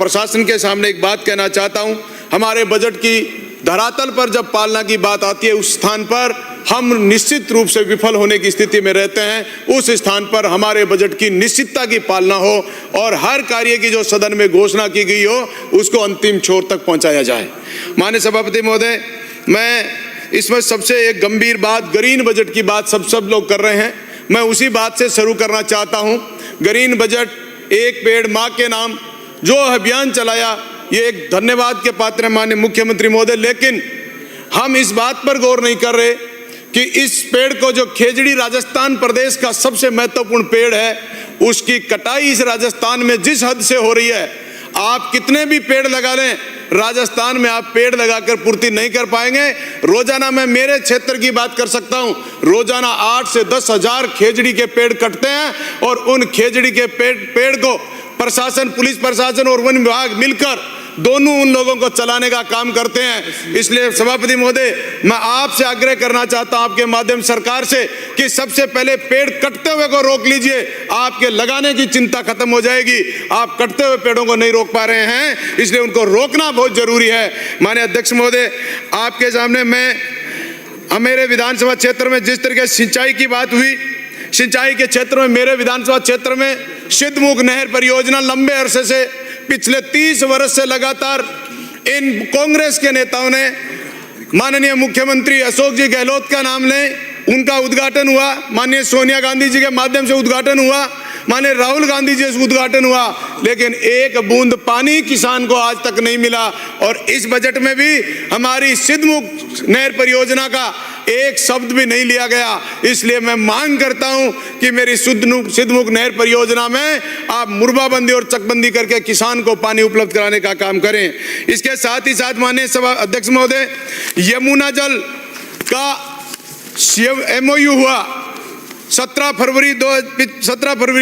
प्रशासन के सामने एक बात कहना चाहता हूं। हमारे बजट की धरातल पर जब पालना की बात आती है, उस स्थान पर हम निश्चित रूप से विफल होने की स्थिति में रहते हैं। उस स्थान पर हमारे बजट की निश्चितता की पालना हो और हर कार्य की जो सदन में घोषणा की गई हो उसको अंतिम छोर तक पहुंचाया जाए। माननीय सभापति महोदय, मैं इसमें सबसे एक गंभीर बात, ग्रीन बजट की बात सब लोग कर रहे हैं, मैं उसी बात से शुरू करना चाहता हूं। ग्रीन बजट, एक पेड़ मां के नाम जो अभियान चलाया, ये एक धन्यवाद के पात्र है माननीय मुख्यमंत्री महोदय। लेकिन हम इस बात पर गौर नहीं कर रहे कि इस पेड़ को, जो खेजड़ी राजस्थान प्रदेश का सबसे महत्वपूर्ण पेड़ है, उसकी कटाई इस राजस्थान में जिस हद से हो रही है, आप कितने भी पेड़ लगा लें, राजस्थान में आप पेड़ लगाकर पूर्ति नहीं कर पाएंगे। रोजाना, मैं मेरे क्षेत्र की बात कर सकता हूं, रोजाना 8 से 10 हजार खेजड़ी के पेड़ कटते हैं और उन खेजड़ी के पेड़ को प्रशासन, पुलिस प्रशासन और वन विभाग मिलकर दोनों उन लोगों को चलाने का काम करते हैं। इसलिए सभापति महोदय, मैं आपसे आग्रह करना चाहता हूं, आपके माध्यम सरकार से, कि सबसे पहले पेड़ कटते हुए को रोक लीजिए। आपके लगाने की चिंता खत्म हो जाएगी। आप कटते हुए पेड़ों को नहीं रोक पा रहे हैं, इसलिए उनको रोकना बहुत जरूरी है। माननीय अध्यक्ष महोदय, आपके सामने मेरे विधानसभा क्षेत्र में जिस तरीके से सिंचाई की बात हुई, सिंचाई के क्षेत्र में, मेरे विधानसभा क्षेत्र में सिद्धमुख नहर परियोजना लंबे अरसे से, पिछले 30 वर्ष से लगातार इन कांग्रेस के नेताओं ने, माननीय मुख्यमंत्री अशोक जी गहलोत का नाम लें, उनका उद्घाटन हुआ, माननीय सोनिया गांधी जी के माध्यम से उद्घाटन हुआ, माननीय राहुल गांधी जी से उद्घाटन हुआ, लेकिन एक बूंद पानी किसान को आज तक नहीं मिला। और इस बजट में भी हमारी सिद्धमुख नहर परियोजना का एक शब्द भी नहीं लिया गया। इसलिए मैं मांग करता हूं कि मेरी सिद्धमुख नहर परियोजना में आप मुरबाबंदी और चकबंदी करके किसान को पानी उपलब्ध कराने का काम करें। इसके साथ ही साथ माननीय सभा अध्यक्ष महोदय, यमुना जल का MOU हुआ 17 फरवरी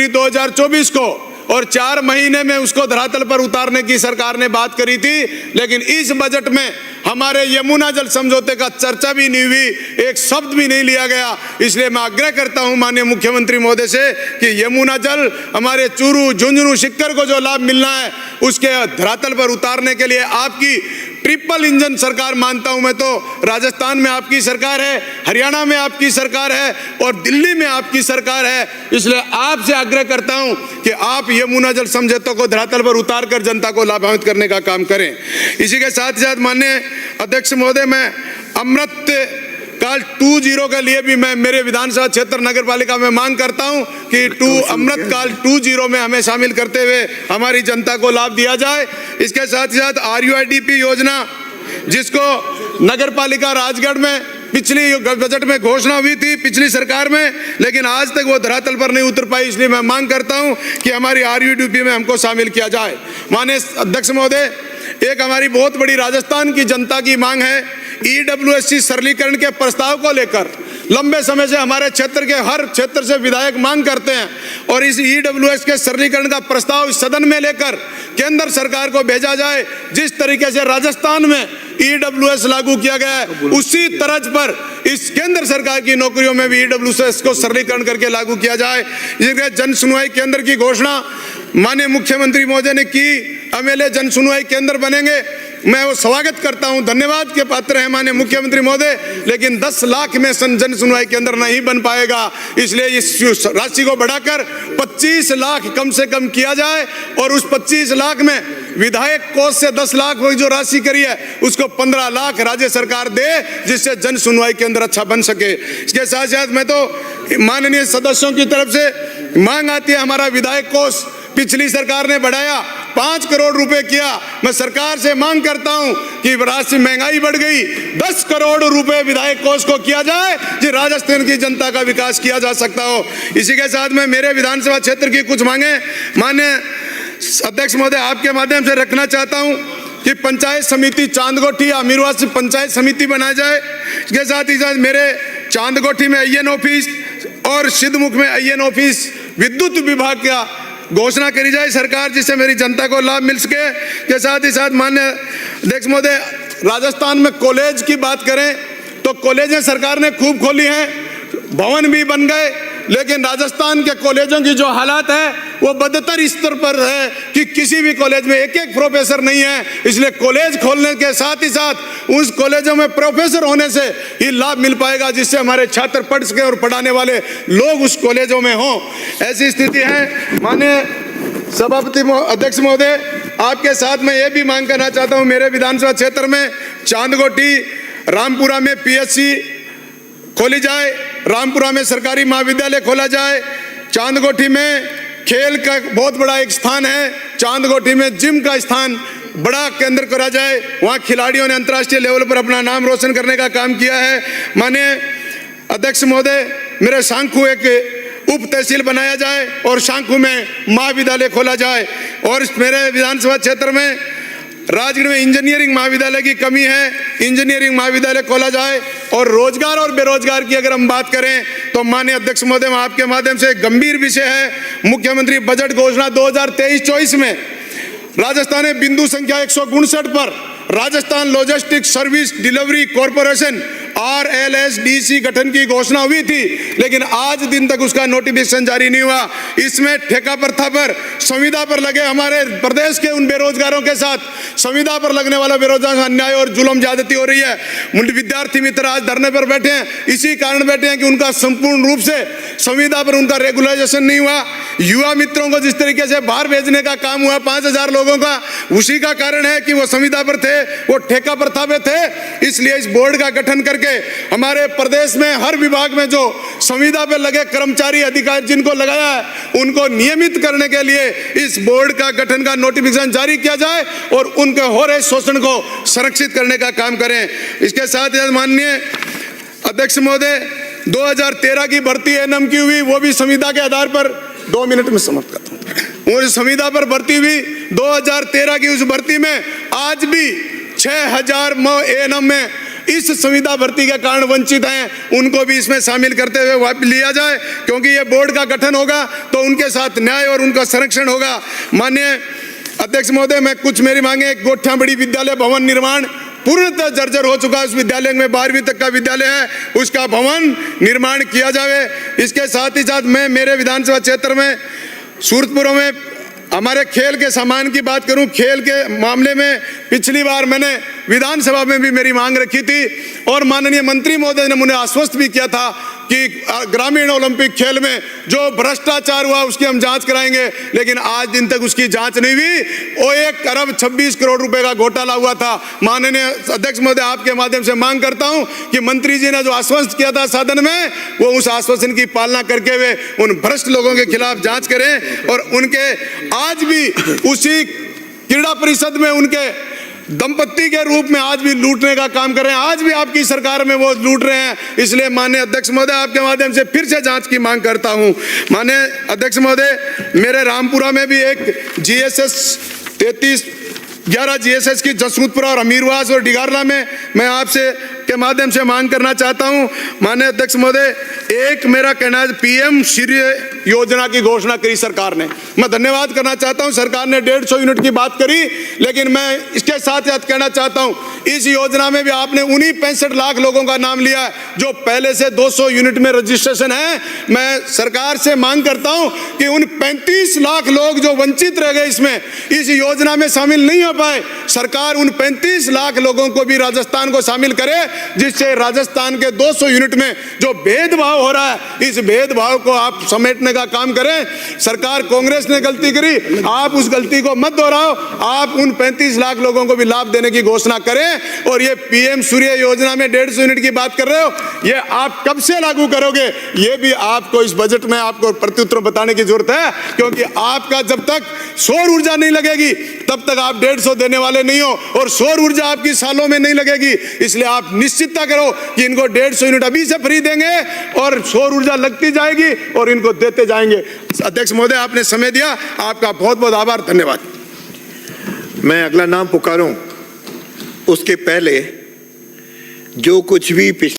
2024 को, और 4 महीने में उसको धरातल पर उतारने की सरकार ने बात करी थी। लेकिन इस बजट में हमारे यमुना जल समझौते का चर्चा भी नहीं हुई, एक शब्द भी नहीं लिया गया। इसलिए मैं आग्रह करता हूं माननीय मुख्यमंत्री महोदय से कि यमुना जल हमारे चूरू, झुंझुनू, सिक्कर को जो लाभ मिलना है, उसके धरातल पर उतारने के लिए आपकी ट्रिपल इंजन सरकार मानता हूं मैं तो। राजस्थान में आपकी सरकार है, हरियाणा में आपकी सरकार है और दिल्ली में आपकी सरकार है। इसलिए आपसे आग्रह करता हूं कि आप यमुना जल समझौते को धरातल पर उतारकर जनता को लाभान्वित करने का काम करें। इसी के साथ साथ माननीय अध्यक्ष महोदय, मैं अमृत काल 2.0 के लिए भी मैं मेरे विधानसभा क्षेत्र नगर पालिका में मांग करता हूं कि अमृत काल 2.0 में हमें शामिल करते हुए हमारी जनता को लाभ दिया जाए। इसके साथ ही साथ RUIDP योजना, जिसको नगर पालिका राजगढ़ में पिछली बजट में घोषणा हुई थी पिछली सरकार में, लेकिन आज तक वो धरातल पर नहीं उतर पाई। इसलिए मैं मांग करता हूं कि हमारी RUIDP में हमको शामिल किया जाए। माननीय अध्यक्ष महोदय, एक हमारी बहुत बड़ी राजस्थान की जनता की मांग है, EWSC सरलीकरण के प्रस्ताव को लेकर लंबे समय से हमारे क्षेत्र के हर क्षेत्र से विधायक मांग करते हैं, और इस EWS के सरलीकरण का प्रस्ताव सदन में लेकर केंद्र सरकार को भेजा जाए। जिस तरीके से राजस्थान में EWS लागू किया गया है, उसी तर्ज पर इस केंद्र सरकार की नौकरियों में भी EWS को सरलीकरण करके लागू किया जाए। जिसके जन सुनवाई केंद्र की घोषणा माननीय मुख्यमंत्री महोदय ने की, MLA जन सुनवाई केंद्र बनेंगे, मैं वो स्वागत करता हूं, धन्यवाद के पात्र हैं माननीय मुख्यमंत्री महोदय। लेकिन 10 लाख में जन सुनवाई केंद्र नहीं बन पाएगा। इसलिए इस राशि को बढ़ाकर 25 लाख कम से कम किया जाए, और उस 25 लाख में विधायक कोष से 10 लाख जो राशि करी है, उसको 15 लाख राज्य सरकार दे, जिससे जन सुनवाई केंद्र अच्छा बन सके। इसके साथ साथ मैं तो माननीय सदस्यों की तरफ से मांग आती है, हमारा विधायक कोष पिछली सरकार ने बढ़ाया, 5 करोड़ रुपए किया। मैं सरकार से मांग करता हूं कि राशि, महंगाई बढ़ गई, 10 करोड़ रुपए विधायक कोष को किया जाए, जो राजस्थान की जनता का विकास किया जा सकता हो। इसी के साथ में मेरे विधानसभा क्षेत्र की कुछ मांगे माननीय अध्यक्ष महोदय आपके माध्यम से रखना चाहता हूं कि पंचायत समिति चांदगोठी, अमीरवासी पंचायत समिति बनाया जाए। इसके साथ ही साथ मेरे चांदगोठी में IN ऑफिस और सिद्धमुख में IN ऑफिस विद्युत विभाग का घोषणा करी जाए सरकार, जिससे मेरी जनता को लाभ मिल सके। के साथ ही साथ माननीय अध्यक्ष महोदय, राजस्थान में कॉलेज की बात करें तो कॉलेजें सरकार ने खूब खोली हैं, भवन भी बन गए, लेकिन राजस्थान के कॉलेजों की जो हालात है वो बदतर स्तर पर है कि किसी भी कॉलेज में एक एक प्रोफेसर नहीं है। इसलिए कॉलेज खोलने के साथ ही साथ उस कॉलेजों में प्रोफेसर होने से ही लाभ मिल पाएगा, जिससे हमारे छात्र पढ़ सके और पढ़ाने वाले लोग उस कॉलेजों में हों। ऐसी स्थिति है। माननीय सभापति अध्यक्ष महोदय, आपके साथ मैं ये भी मांग करना चाहता हूँ, मेरे विधानसभा क्षेत्र में चांदगोटी रामपुरा में पीएचसी खोली जाए, रामपुरा में सरकारी महाविद्यालय खोला जाए, चांदगोटी में खेल का बहुत बड़ा एक स्थान है, चांदगोटी में जिम का स्थान बड़ा केंद्र करा जाए, वहाँ खिलाड़ियों ने अंतर्राष्ट्रीय लेवल पर अपना नाम रोशन करने का काम किया है। माननीय अध्यक्ष महोदय, मेरे सांखू एक उप तहसील बनाया जाए और सांखू में महाविद्यालय खोला जाए। और मेरे विधानसभा क्षेत्र में राजगढ़ में इंजीनियरिंग महाविद्यालय की कमी है, इंजीनियरिंग महाविद्यालय खोला जाए। और रोजगार और बेरोजगार की अगर हम बात करें तो माननीय अध्यक्ष महोदय, आपके माध्यम से गंभीर विषय है। मुख्यमंत्री बजट घोषणा 2023-24 में राजस्थान में बिंदु संख्या 159 पर Rajasthan logistic service delivery corporation RLSDC गठन की घोषणा हुई थी, लेकिन आज दिन तक उसका नोटिफिकेशन जारी नहीं हुआ। इसमें ठेका प्रथा पर, संविदा पर लगे हमारे प्रदेश के उन बेरोजगारों के साथ संविदा पर लगने वाला बेरोजगार अन्याय और जुल्म ज्यादती हो रही है। विद्यार्थी मित्र आज धरने पर बैठे हैं, इसी कारण बैठे हैं कि उनका संपूर्ण रूप से संविदा पर उनका रेगुलराइजेशन नहीं हुआ। युवा मित्रों को जिस तरीके से बाहर भेजने का काम हुआ 5000 लोगों का, उसी का कारण है कि वो संविदा पर थे, वो ठेका प्रथा में थे। इसलिए इस बोर्ड का गठन करके हमारे प्रदेश में हर विभाग में जो संविदा पे लगे कर्मचारी अधिकारी जिनको लगाया है उनको नियमित करने के लिए इस बोर्ड का गठन का नोटिफिकेशन जारी किया जाए और उनके हो रहे शोषण को संरक्षित करने का काम करें। इसके साथ माननीय अध्यक्ष महोदय, 2013 की भर्ती एनएम की हुई, वो भी संविदा के आधार पर 2 मिनट में समाप्त करता हूं। वो संविदा पर भर्ती हुई 2013 की, उस भर्ती में आज भी 6000 एएनएम में इस संविदा भर्ती के कारण वंचित हैं, उनको भी इसमें शामिल करते हुए लिया जाए, क्योंकि ये बोर्ड का गठन होगा तो उनके साथ न्याय और उनका संरक्षण होगा। माननीय अध्यक्ष महोदय, मैं कुछ मेरी मांगे, गोठा बड़ी विद्यालय भवन निर्माण पूर्णतः जर्जर हो चुका है। उस विद्यालय में 12वीं तक का विद्यालय है, उसका भवन निर्माण किया जाए। इसके साथ ही साथ मैं मेरे विधानसभा क्षेत्र में सूरतपुर में हमारे खेल के सामान की बात करूं, खेल के मामले में पिछली बार मैंने विधानसभा में भी मेरी मांग रखी थी और माननीय मंत्री महोदय ने मुझे आश्वस्त भी किया था कि ग्रामीण ओलंपिक खेल में जो भ्रष्टाचार हुआ उसकी हम जांच कराएंगे, लेकिन आज दिन तक उसकी जांच नहीं हुई। वो 1 अरब 26 करोड़ रुपए का घोटाला हुआ था। माननीय अध्यक्ष महोदय, आपके माध्यम से मांग करता हूं कि मंत्री जी ने जो आश्वस्त किया था सदन में, वो उस आश्वासन की पालना करके हुए उन भ्रष्ट लोगों के खिलाफ जांच करें और उनके आज भी उसी क्रीड़ा परिषद में उनके दंपत्ति के रूप में आज भी लूटने का काम कर रहे हैं। आज भी आपकी सरकार में वो लूट रहे हैं। इसलिए माननीय अध्यक्ष महोदय, आपके माध्यम से फिर से जांच की मांग करता हूं। माननीय अध्यक्ष महोदय, मेरे रामपुरा में भी एक GSS 3311 GSS की जसवंतपुरा और अमीरवास और डिगारला में मैं आपसे के माध्यम से मांग करना चाहता हूं। माननीय अध्यक्ष महोदय, एक मेरा कहना है, PM सूर्य योजना की घोषणा करी सरकार ने, मैं धन्यवाद करना चाहता हूं। सरकार ने 150 यूनिट की बात करी, लेकिन मैं इसके साथ साथ कहना चाहता हूं, इस योजना में भी आपने उन्हीं 65 लाख लोगों का नाम लिया है जो पहले से 200 यूनिट में रजिस्ट्रेशन है। मैं सरकार से मांग करता हूं कि उन 35 लाख लोग जो वंचित रह गए इसमें, इस योजना में शामिल नहीं हो पाए, सरकार उन 35 लाख लोगों को भी राजस्थान को शामिल करे, जिससे राजस्थान के 200 यूनिट में जो भेदभाव हो रहा है, इस भेदभाव को आप समेटने का काम करें। सरकार कांग्रेस ने गलती करी, आप उस गलती को मत दोहराओ, आप उन 35 लाख लोगों को भी लाभ देने की घोषणा करें। और ये PM सूर्य योजना में 150 यूनिट की बात कर रहे हो, ये आप कब से लागू करोगे, ये भी आपको इस बजट में आपको प्रत्युत्तर बताने की जरूरत है, क्योंकि आपका जब तक सौर ऊर्जा नहीं लगेगी तब तक आप 150 देने वाले नहीं हो, और सौर ऊर्जा आपकी सालों में नहीं लगेगी। इसलिए आप निश्चितता करो कि इनको 150 यूनिट अभी से फ्री देंगे और सौर ऊर्जा लगती जाएगी और इनको देते जाएंगे। अध्यक्ष महोदय, आपने समय दिया, आपका बहुत बहुत आभार, धन्यवाद। मैं अगला नाम पुकारूं उसके पहले जो कुछ भी